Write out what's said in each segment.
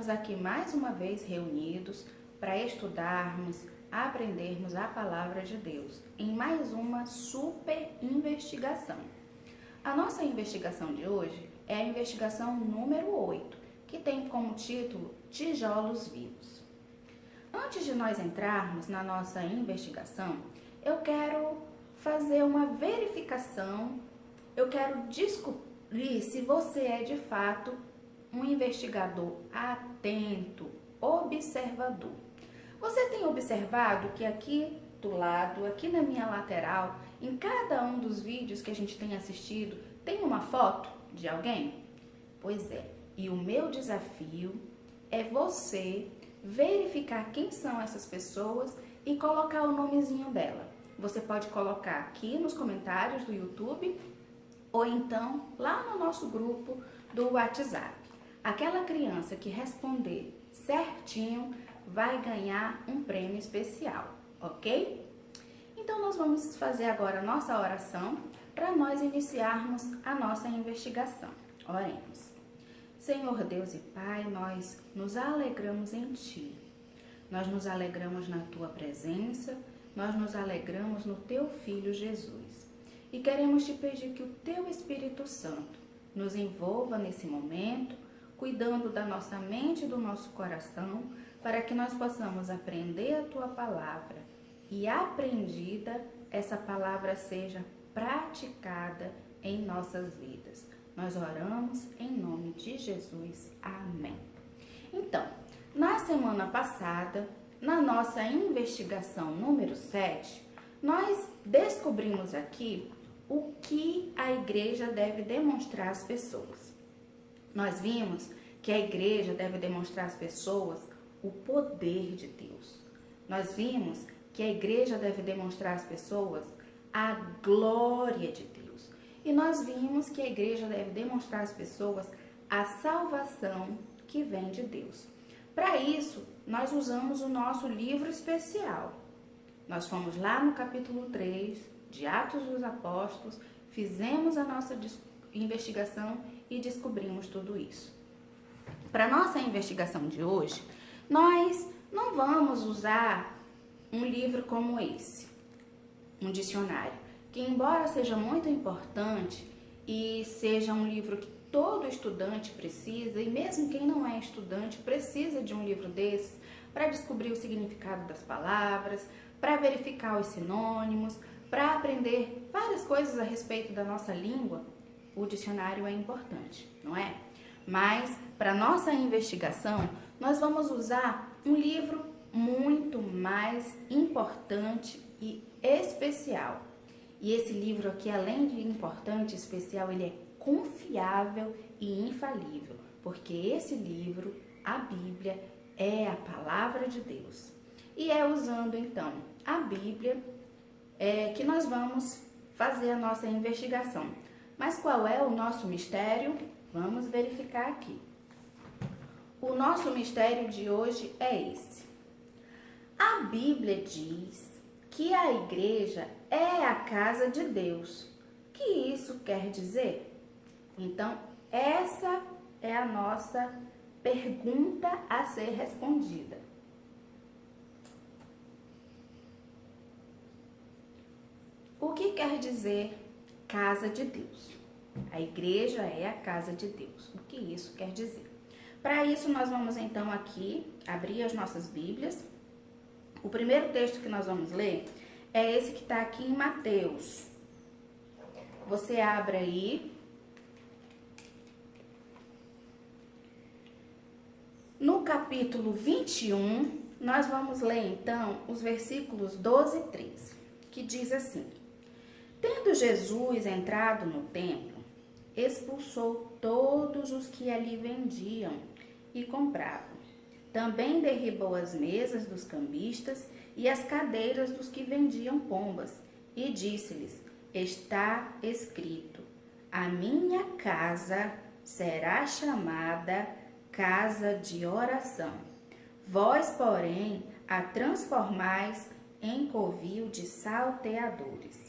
estamos aqui mais uma vez reunidos para estudarmos, aprendermos a palavra de Deus em mais uma super investigação. A nossa investigação de hoje é a investigação número 8, que tem como título Tijolos Vivos. Antes de nós entrarmos na nossa investigação, eu quero fazer uma verificação, eu quero descobrir se você é de fato um investigador atento, observador. Você tem observado que aqui do lado, aqui na minha lateral, em cada um dos vídeos que a gente tem assistido, tem uma foto de alguém? Pois é, e o meu desafio é você verificar quem são essas pessoas e colocar o nomezinho dela. Você pode colocar aqui nos comentários do YouTube ou então lá no nosso grupo do WhatsApp. Aquela criança que responder certinho vai ganhar um prêmio especial, ok? Então nós vamos fazer agora a nossa oração para nós iniciarmos a nossa investigação. Oremos. Senhor Deus e Pai, nós nos alegramos em Ti. Nós nos alegramos na Tua presença, nós nos alegramos no Teu Filho Jesus. E queremos Te pedir que o Teu Espírito Santo nos envolva nesse momento, cuidando da nossa mente e do nosso coração, para que nós possamos aprender a Tua palavra e, aprendida, essa palavra seja praticada em nossas vidas. Nós oramos em nome de Jesus. Amém. Então, na semana passada, na nossa investigação número 7, nós descobrimos aqui o que a igreja deve demonstrar às pessoas. Nós vimos que a igreja deve demonstrar às pessoas o poder de Deus. Nós vimos que a igreja deve demonstrar às pessoas a glória de Deus. E nós vimos que a igreja deve demonstrar às pessoas a salvação que vem de Deus. Para isso, nós usamos o nosso livro especial. Nós fomos lá no capítulo 3 de Atos dos Apóstolos, fizemos a nossa investigação e descobrimos tudo isso. Para nossa investigação de hoje, nós não vamos usar um livro como esse, um dicionário, que embora seja muito importante e seja um livro que todo estudante precisa, e mesmo quem não é estudante precisa de um livro desse para descobrir o significado das palavras, para verificar os sinônimos, para aprender várias coisas a respeito da nossa língua, o dicionário é importante, não é? Mas, para nossa investigação, nós vamos usar um livro muito mais importante e especial. E esse livro aqui, além de importante e especial, ele é confiável e infalível, porque esse livro, a Bíblia, é a palavra de Deus. E é usando, então, a Bíblia que nós vamos fazer a nossa investigação. Mas qual é o nosso mistério? Vamos verificar aqui. O nosso mistério de hoje é esse. A Bíblia diz que a igreja é a casa de Deus. O que isso quer dizer? Então, essa é a nossa pergunta a ser respondida. O que quer dizer casa de Deus? A igreja é a casa de Deus. O que isso quer dizer? Para isso, nós vamos então aqui abrir as nossas Bíblias. O primeiro texto que nós vamos ler é esse que está aqui em Mateus. Você abre aí. No capítulo 21, nós vamos ler então os versículos 12 e 13, que diz assim: Tendo Jesus entrado no templo, expulsou todos os que ali vendiam e compravam. Também derribou as mesas dos cambistas e as cadeiras dos que vendiam pombas, e disse-lhes: Está escrito: A minha casa será chamada casa de oração. Vós, porém, a transformais em covil de salteadores.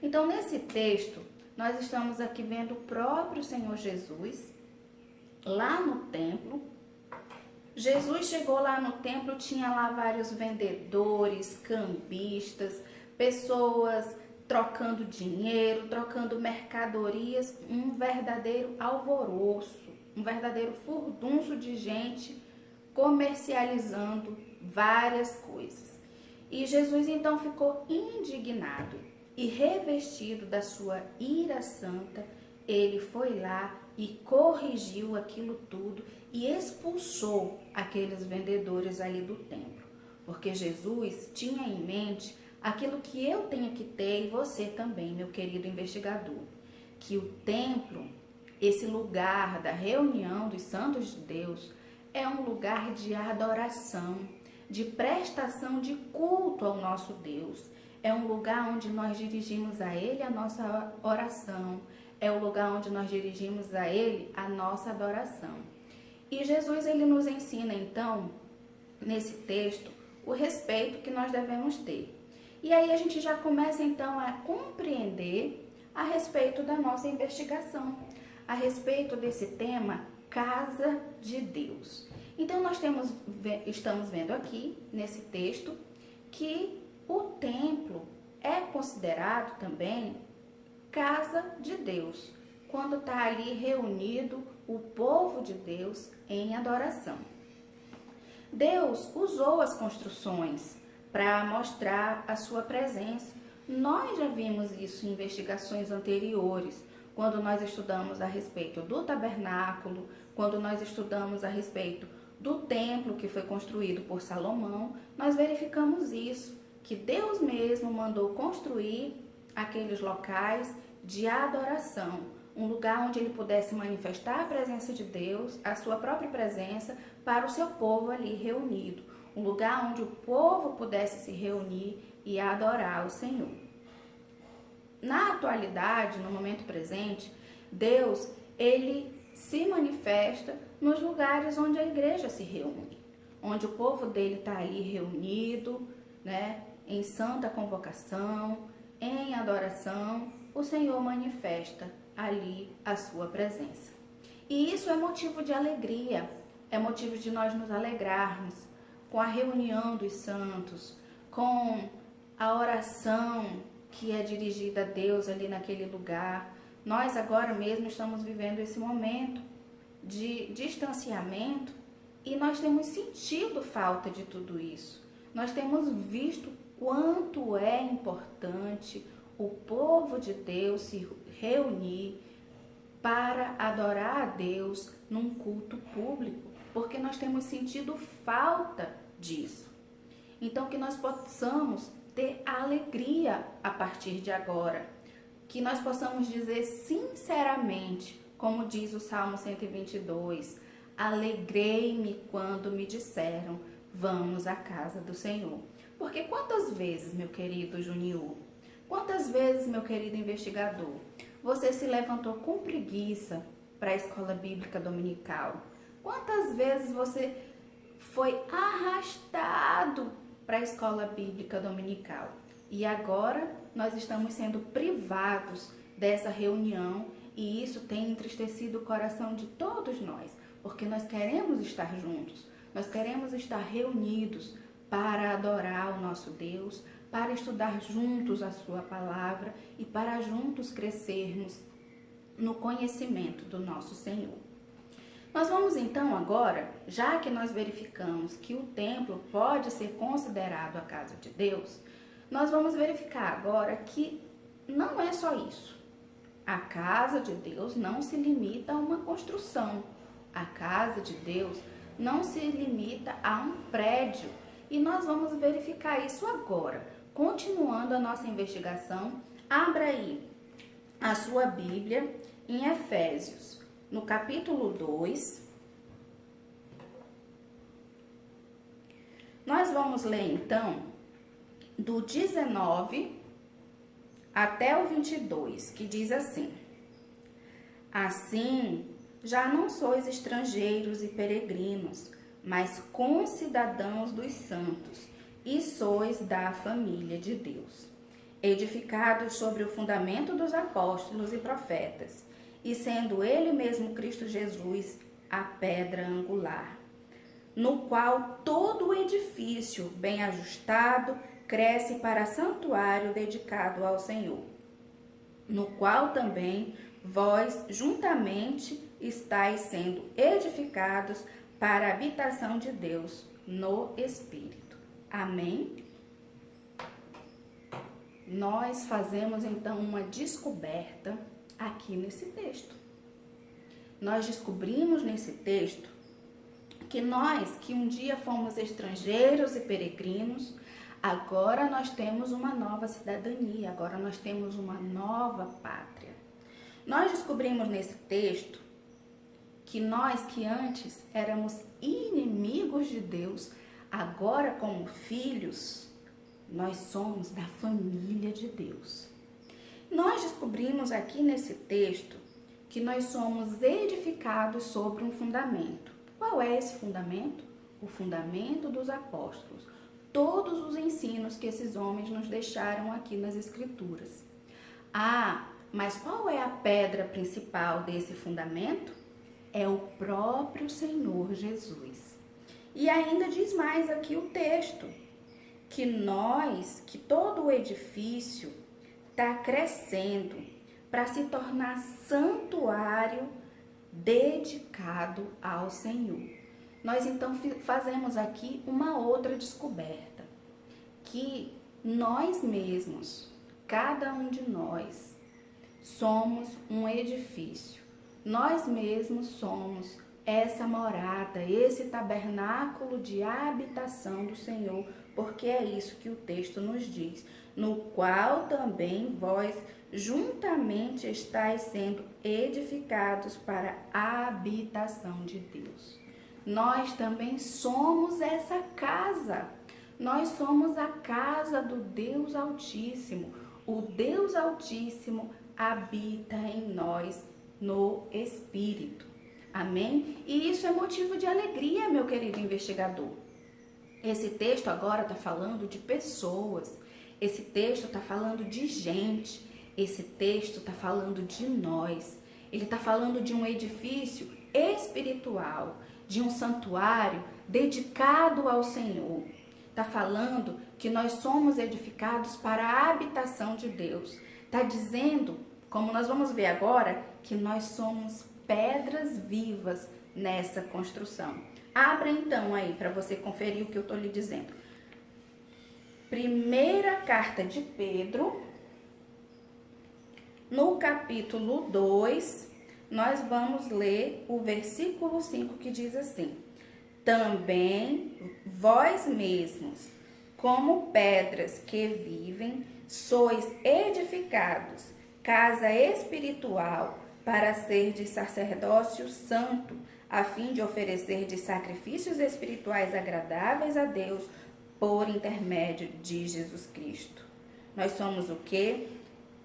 Então, nesse texto, nós estamos aqui vendo o próprio Senhor Jesus, lá no templo, Jesus chegou lá no templo, tinha lá vários vendedores, cambistas, pessoas trocando dinheiro, trocando mercadorias, um verdadeiro alvoroço, um verdadeiro furdunço de gente comercializando várias coisas. E Jesus então ficou indignado e revestido da sua ira santa, ele foi lá e corrigiu aquilo tudo e expulsou aqueles vendedores ali do templo. Porque Jesus tinha em mente aquilo que eu tenho que ter e você também, meu querido investigador, que o templo, esse lugar da reunião dos santos de Deus, é um lugar de adoração, de prestação de culto ao nosso Deus. É um lugar onde nós dirigimos a Ele a nossa oração. É o lugar onde nós dirigimos a Ele a nossa adoração. E Jesus, ele nos ensina, então, nesse texto, o respeito que nós devemos ter. E aí a gente já começa, então, a compreender a respeito da nossa investigação, a respeito desse tema, Casa de Deus. Então, nós estamos vendo aqui, nesse texto, que o templo é considerado também casa de Deus, quando está ali reunido o povo de Deus em adoração. Deus usou as construções para mostrar a sua presença. Nós já vimos isso em investigações anteriores, quando nós estudamos a respeito do tabernáculo, quando nós estudamos a respeito do templo que foi construído por Salomão, nós verificamos isso, que Deus mesmo mandou construir aqueles locais de adoração, um lugar onde ele pudesse manifestar a presença de Deus, a sua própria presença, para o seu povo ali reunido, um lugar onde o povo pudesse se reunir e adorar o Senhor. Na atualidade, no momento presente, Deus, ele se manifesta nos lugares onde a igreja se reúne, onde o povo dele está ali reunido, né, em santa convocação, em adoração, o Senhor manifesta ali a sua presença. E isso é motivo de alegria, é motivo de nós nos alegrarmos com a reunião dos santos, com a oração que é dirigida a Deus ali naquele lugar. Nós agora mesmo estamos vivendo esse momento de distanciamento e nós temos sentido falta de tudo isso. Nós temos visto quanto é importante o povo de Deus se reunir para adorar a Deus num culto público, porque nós temos sentido falta disso. Então, que nós possamos ter alegria a partir de agora, que nós possamos dizer sinceramente, como diz o Salmo 122, alegrei-me quando me disseram, vamos à casa do Senhor. Porque quantas vezes, meu querido Junior, quantas vezes, meu querido investigador, você se levantou com preguiça para a escola bíblica dominical? Quantas vezes você foi arrastado para a escola bíblica dominical? E agora nós estamos sendo privados dessa reunião e isso tem entristecido o coração de todos nós, porque nós queremos estar juntos, nós queremos estar reunidos para adorar o nosso Deus, para estudar juntos a sua palavra e para juntos crescermos no conhecimento do nosso Senhor. Nós vamos então agora, já que nós verificamos que o templo pode ser considerado a casa de Deus, nós vamos verificar agora que não é só isso. A casa de Deus não se limita a uma construção. A casa de Deus não se limita a um prédio. E nós vamos verificar isso agora. Continuando a nossa investigação, abra aí a sua Bíblia em Efésios, no capítulo 2. Nós vamos ler então do 19 até o 22, que diz assim: Assim, já não sois estrangeiros e peregrinos, mas concidadãos dos santos, e sois da família de Deus, edificados sobre o fundamento dos apóstolos e profetas, e sendo ele mesmo Cristo Jesus a pedra angular. no qual todo o edifício, bem ajustado, cresce para santuário dedicado ao Senhor, no qual também vós juntamente estáis sendo edificados para a habitação de Deus no Espírito. Amém? Nós fazemos então uma descoberta aqui nesse texto. Nós descobrimos nesse texto que nós, que um dia fomos estrangeiros e peregrinos, agora nós temos uma nova cidadania, agora nós temos uma nova pátria. Nós descobrimos nesse texto que nós que antes éramos inimigos de Deus, agora como filhos, nós somos da família de Deus. Nós descobrimos aqui nesse texto que nós somos edificados sobre um fundamento. Qual é esse fundamento? O fundamento dos apóstolos. Todos os ensinos que esses homens nos deixaram aqui nas Escrituras. Mas qual é a pedra principal desse fundamento? É o próprio Senhor Jesus. E ainda diz mais aqui o texto, que todo o edifício está crescendo para se tornar santuário dedicado ao Senhor. Nós então fazemos aqui uma outra descoberta, que nós mesmos, cada um de nós, somos um edifício. Nós mesmos somos essa morada, esse tabernáculo de habitação do Senhor, porque é isso que o texto nos diz, no qual também vós juntamente estáis sendo edificados para a habitação de Deus. Nós também somos essa casa. Nós somos a casa do Deus Altíssimo. O Deus Altíssimo habita em nós no Espírito. Amém? E isso é motivo de alegria, meu querido investigador. Esse texto agora está falando de pessoas. Esse texto está falando de gente. Esse texto está falando de nós. Ele está falando de um edifício espiritual, de um santuário dedicado ao Senhor. Está falando que nós somos edificados para a habitação de Deus. Está dizendo, como nós vamos ver agora, que nós somos pedras vivas nessa construção. Abra então aí para você conferir o que eu estou lhe dizendo. Primeira carta de Pedro, no capítulo 2, nós vamos ler o versículo 5 que diz assim: também vós mesmos, como pedras que vivem, sois edificados, casa espiritual, para ser de sacerdócio santo, a fim de oferecer de sacrifícios espirituais agradáveis a Deus por intermédio de Jesus Cristo. Nós somos o quê?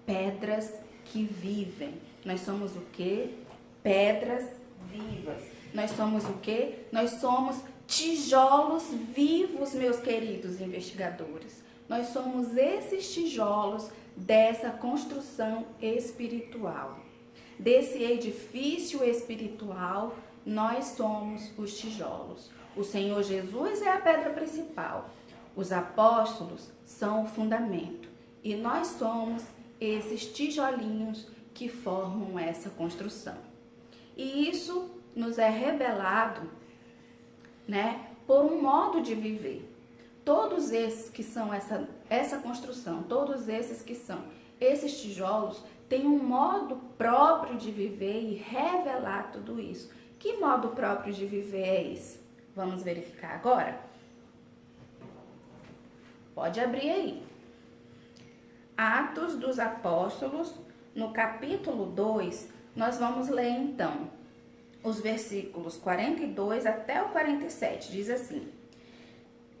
Pedras que vivem. Nós somos o quê? Pedras vivas. Nós somos o quê? Nós somos tijolos vivos, meus queridos investigadores. Nós somos esses tijolos dessa construção espiritual. Desse edifício espiritual, nós somos os tijolos. O Senhor Jesus é a pedra principal. Os apóstolos são o fundamento. E nós somos esses tijolinhos que formam essa construção. E isso nos é revelado, por um modo de viver. Todos esses que são essa construção, todos esses que são esses tijolos, têm um modo próprio de viver e revelar tudo isso. Que modo próprio de viver é esse? Vamos verificar agora? Pode abrir aí. Atos dos Apóstolos, no capítulo 2, nós vamos ler então os versículos 42 até o 47. Diz assim: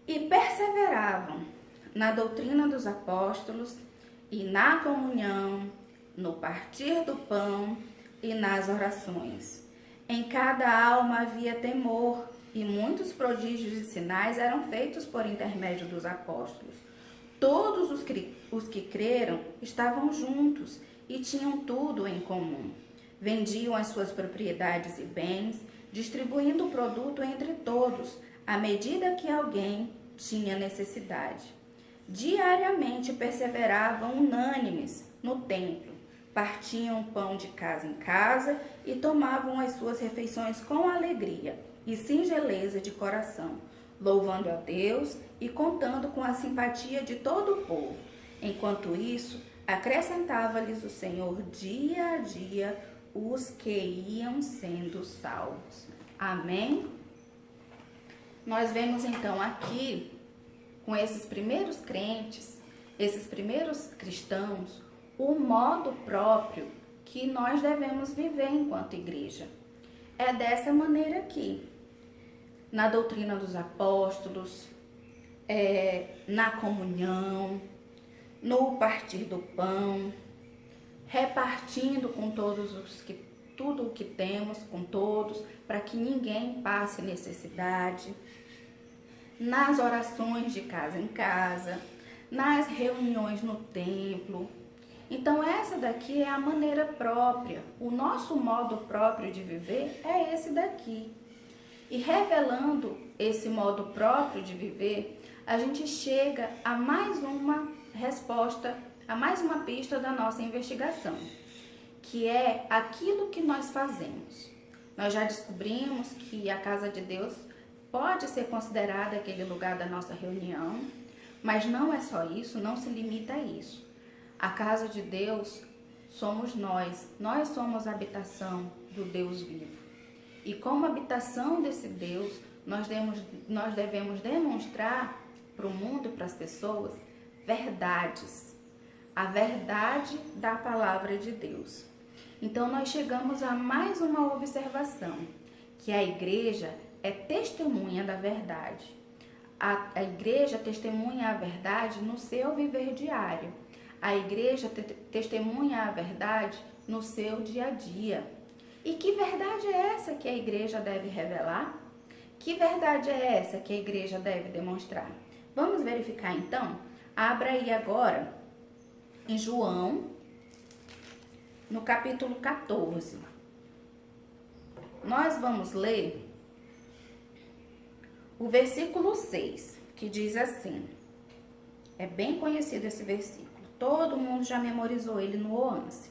e perseveravam na doutrina dos apóstolos e na comunhão, no partir do pão e nas orações. Em cada alma havia temor, e muitos prodígios e sinais eram feitos por intermédio dos apóstolos. Todos os que creram estavam juntos e tinham tudo em comum. Vendiam as suas propriedades e bens, distribuindo o produto entre todos, à medida que alguém tinha necessidade. Diariamente perseveravam unânimes no templo, partiam pão de casa em casa e tomavam as suas refeições com alegria e singeleza de coração, louvando a Deus e contando com a simpatia de todo o povo. Enquanto isso, acrescentava-lhes o Senhor dia a dia os que iam sendo salvos. Amém? Nós vemos então aqui, com esses primeiros crentes, esses primeiros cristãos, o modo próprio que nós devemos viver enquanto igreja. É dessa maneira aqui, na doutrina dos apóstolos, na comunhão, no partir do pão, repartindo com tudo o que temos com todos, para que ninguém passe necessidade, nas orações de casa em casa, nas reuniões no templo. Então essa daqui é a maneira própria, o nosso modo próprio de viver é esse daqui. E revelando esse modo próprio de viver, a gente chega a mais uma resposta, a mais uma pista da nossa investigação, que é aquilo que nós fazemos. Nós já descobrimos que a casa de Deus pode ser considerada aquele lugar da nossa reunião, mas não é só isso, não se limita a isso. A casa de Deus somos nós somos a habitação do Deus vivo. E como habitação desse Deus, nós devemos demonstrar para o mundo, para as pessoas, verdades. A verdade da palavra de Deus. Então, nós chegamos a mais uma observação, que a igreja é testemunha da verdade. A igreja testemunha a verdade no seu viver diário. A igreja testemunha a verdade no seu dia a dia. E que verdade é essa que a igreja deve revelar? Que verdade é essa que a igreja deve demonstrar? Vamos verificar então? Abra aí agora em João, no capítulo 14. Nós vamos ler o versículo 6, que diz assim. É bem conhecido esse versículo. Todo mundo já memorizou ele no Oance.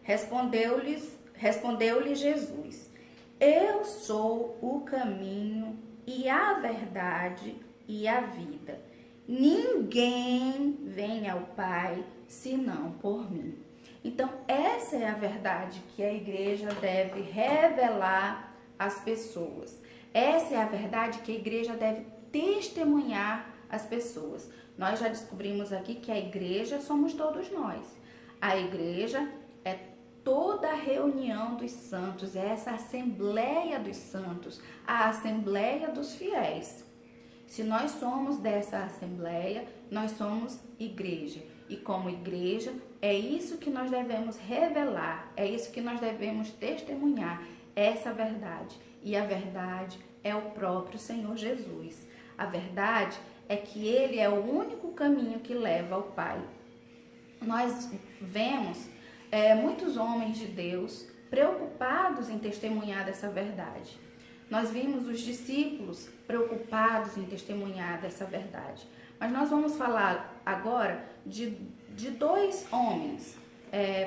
Respondeu-lhe Jesus: Eu sou o caminho e a verdade e a vida. Ninguém vem ao Pai senão por mim. Então, essa é a verdade que a igreja deve revelar às pessoas. Essa é a verdade que a igreja deve testemunhar às pessoas. Nós já descobrimos aqui que a igreja somos todos nós. A igreja é toda a reunião dos santos, é essa assembleia dos santos, a assembleia dos fiéis. Se nós somos dessa assembleia, nós somos igreja. E como igreja, é isso que nós devemos revelar, é isso que nós devemos testemunhar, essa verdade. E a verdade é o próprio Senhor Jesus. A verdade é que Ele é o único caminho que leva ao Pai. Nós vemos muitos homens de Deus preocupados em testemunhar dessa verdade. Nós vimos os discípulos preocupados em testemunhar dessa verdade. Mas nós vamos falar agora de dois homens.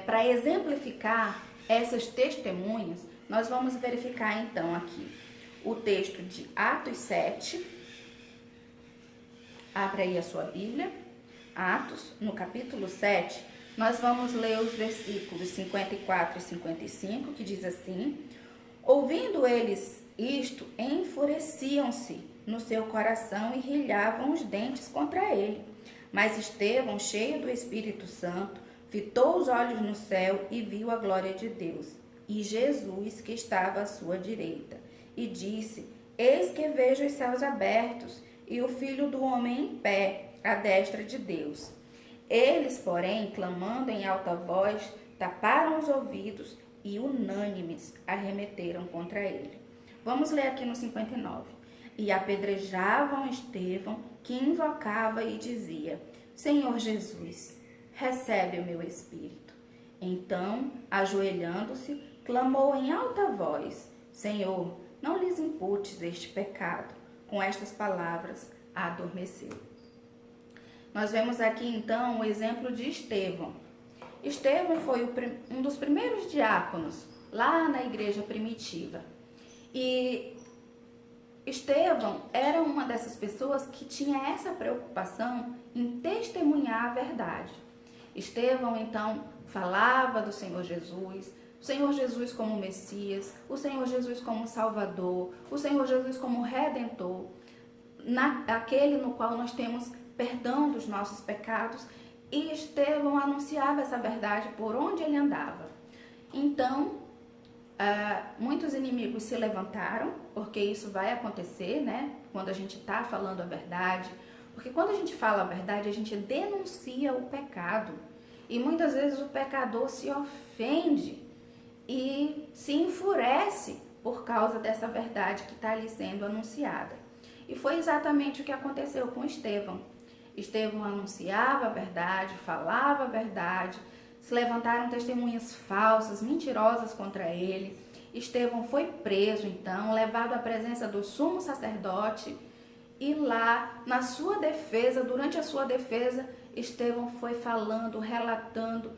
Para exemplificar essas testemunhas, nós vamos verificar então aqui o texto de Atos 7. Abra aí a sua Bíblia. Atos, no capítulo 7, nós vamos ler os versículos 54 e 55, que diz assim: Ouvindo eles isto, enfureciam-se no seu coração e rilhavam os dentes contra ele. Mas Estevão, cheio do Espírito Santo, fitou os olhos no céu e viu a glória de Deus, e Jesus que estava à sua direita, e disse: Eis que vejo os céus abertos, e o Filho do Homem em pé, à destra de Deus. Eles, porém, clamando em alta voz, taparam os ouvidos e, unânimes, arremeteram contra ele. Vamos ler aqui no 59. E apedrejavam Estevão, que invocava e dizia: Senhor Jesus, recebe o meu espírito. Então, ajoelhando-se, clamou em alta voz: Senhor, não lhes imputes este pecado. com estas palavras, adormeceu. Nós vemos aqui então o exemplo de Estevão. Estevão foi um dos primeiros diáconos lá na igreja primitiva. E Estevão era uma dessas pessoas que tinha essa preocupação em testemunhar a verdade. Estevão então falava do Senhor Jesus, o Senhor Jesus como Messias, o Senhor Jesus como Salvador, o Senhor Jesus como Redentor, aquele no qual nós temos perdão dos nossos pecados, e Estevão anunciava essa verdade por onde ele andava. Então, muitos inimigos se levantaram, porque isso vai acontecer, né? Quando a gente está falando a verdade, porque quando a gente fala a verdade, a gente denuncia o pecado, e muitas vezes o pecador se ofende e se enfurece por causa dessa verdade que está ali sendo anunciada. E foi exatamente o que aconteceu com Estevão. Estevão anunciava a verdade, falava a verdade, se levantaram testemunhas falsas, mentirosas contra ele. Estevão foi preso, então, levado à presença do sumo sacerdote, e lá, na sua defesa, durante a sua defesa, Estevão foi falando, relatando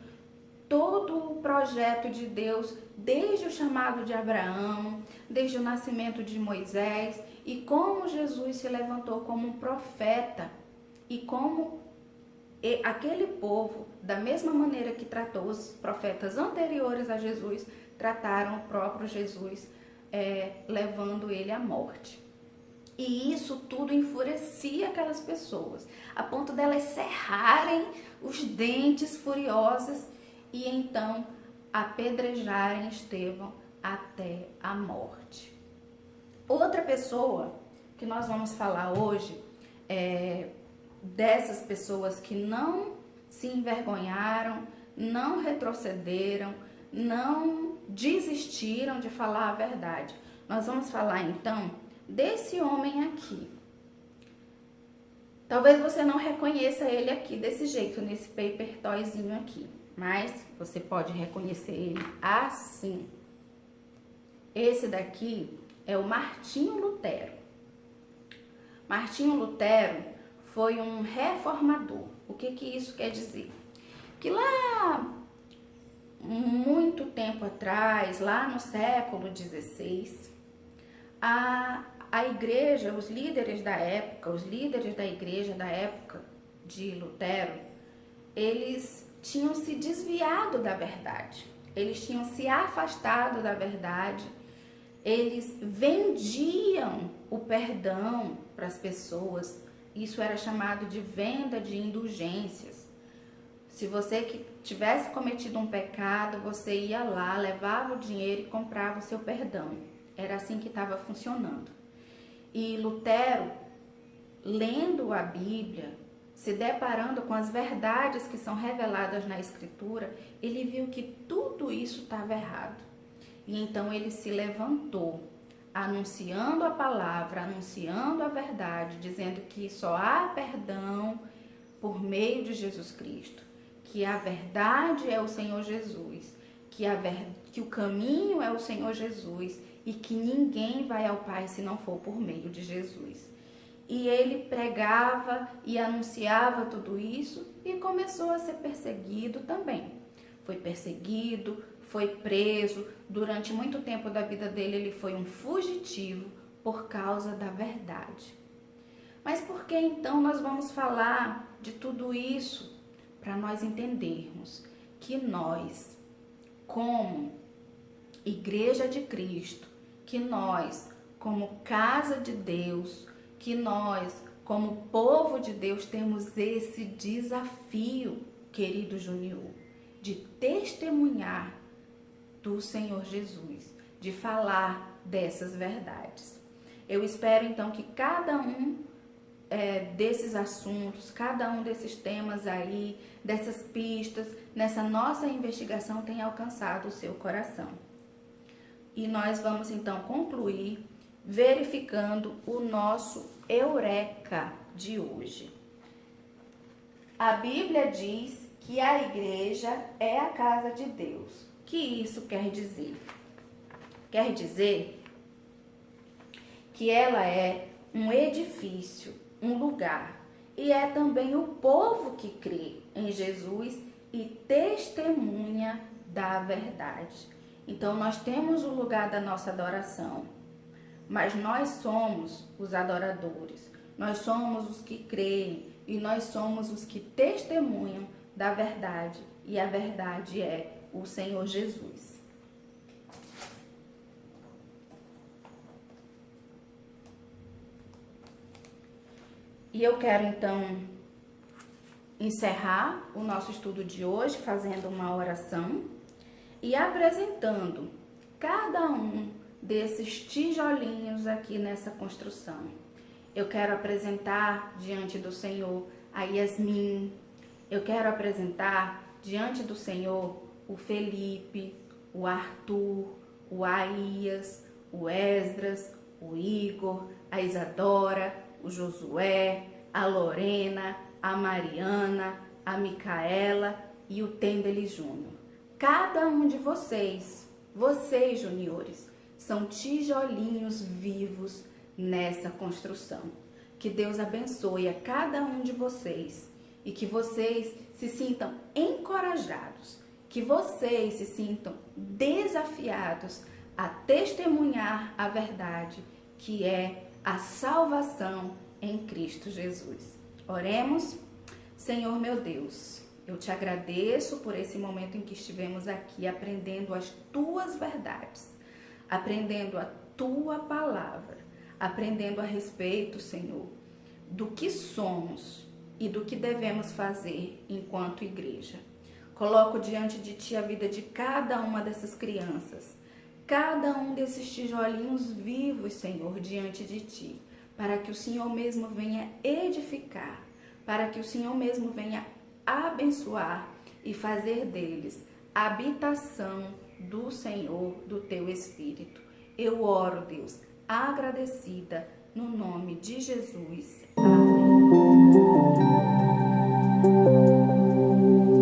todo o projeto de Deus, desde o chamado de Abraão, desde o nascimento de Moisés, e como Jesus se levantou como um profeta, e como aquele povo, da mesma maneira que tratou os profetas anteriores a Jesus, trataram o próprio Jesus, levando ele à morte. E isso tudo enfurecia aquelas pessoas, a ponto delas cerrarem os dentes furiosas e então apedrejarem Estevão até a morte. Outra pessoa que nós vamos falar hoje dessas pessoas que não se envergonharam, não retrocederam, não desistiram de falar a verdade. Nós vamos falar então desse homem aqui. Talvez você não reconheça ele aqui desse jeito, nesse paper toyzinho aqui, mas você pode reconhecer ele assim. Esse daqui é o Martinho Lutero. Martinho Lutero foi um reformador. O que isso quer dizer? Que lá, muito tempo atrás, lá no século XVI, a igreja, os líderes da época, os líderes da igreja da época de Lutero, eles tinham se desviado da verdade, eles tinham se afastado da verdade, eles vendiam o perdão para as pessoas. Isso era chamado de venda de indulgências. Se você que tivesse cometido um pecado, você ia lá, levava o dinheiro e comprava o seu perdão. Era assim que estava funcionando. E Lutero, lendo a Bíblia, se deparando com as verdades que são reveladas na Escritura, ele viu que tudo isso estava errado. E então ele se levantou, anunciando a palavra, anunciando a verdade, dizendo que só há perdão por meio de Jesus Cristo, que a verdade é o Senhor Jesus, que o caminho é o Senhor Jesus e que ninguém vai ao Pai se não for por meio de Jesus. E ele pregava e anunciava tudo isso e começou a ser perseguido também. Foi perseguido, foi preso, durante muito tempo da vida dele ele foi um fugitivo por causa da verdade. Mas por que então nós vamos falar de tudo isso? Para nós entendermos que nós, como Igreja de Cristo, que nós, como casa de Deus, que nós, como povo de Deus, temos esse desafio, querido Júnior, de testemunhar do Senhor Jesus, de falar dessas verdades. Eu espero então que cada um desses assuntos, cada um desses temas aí, dessas pistas, nessa nossa investigação tenha alcançado o seu coração. E nós vamos então concluir verificando o nosso eureka de hoje. A Bíblia diz que a igreja é a casa de Deus. O que isso quer dizer? Quer dizer que ela é um edifício, um lugar. E é também o povo que crê em Jesus e testemunha da verdade. Então, nós temos o lugar da nossa adoração, mas nós somos os adoradores, nós somos os que creem e nós somos os que testemunham da verdade, e a verdade é o Senhor Jesus. E eu quero então encerrar o nosso estudo de hoje fazendo uma oração e apresentando cada um desses tijolinhos aqui nessa construção. Eu quero apresentar diante do Senhor a Yasmin, eu quero apresentar diante do Senhor o Felipe, o Arthur, o Aías, o Esdras, o Igor, a Isadora, o Josué, a Lorena, a Mariana, a Micaela e o Tembele Júnior. Cada um de vocês, juniores, são tijolinhos vivos nessa construção. Que Deus abençoe a cada um de vocês e que vocês se sintam encorajados, que vocês se sintam desafiados a testemunhar a verdade, que é a salvação em Cristo Jesus. Oremos. Senhor meu Deus, eu te agradeço por esse momento em que estivemos aqui aprendendo as tuas verdades, aprendendo a tua palavra, aprendendo a respeito, Senhor, do que somos e do que devemos fazer enquanto igreja. Coloco diante de ti a vida de cada uma dessas crianças, cada um desses tijolinhos vivos, Senhor, diante de ti, para que o Senhor mesmo venha edificar, para que o Senhor mesmo venha abençoar e fazer deles a habitação do Senhor, do teu Espírito. Eu oro, Deus, agradecida no nome de Jesus. Amém.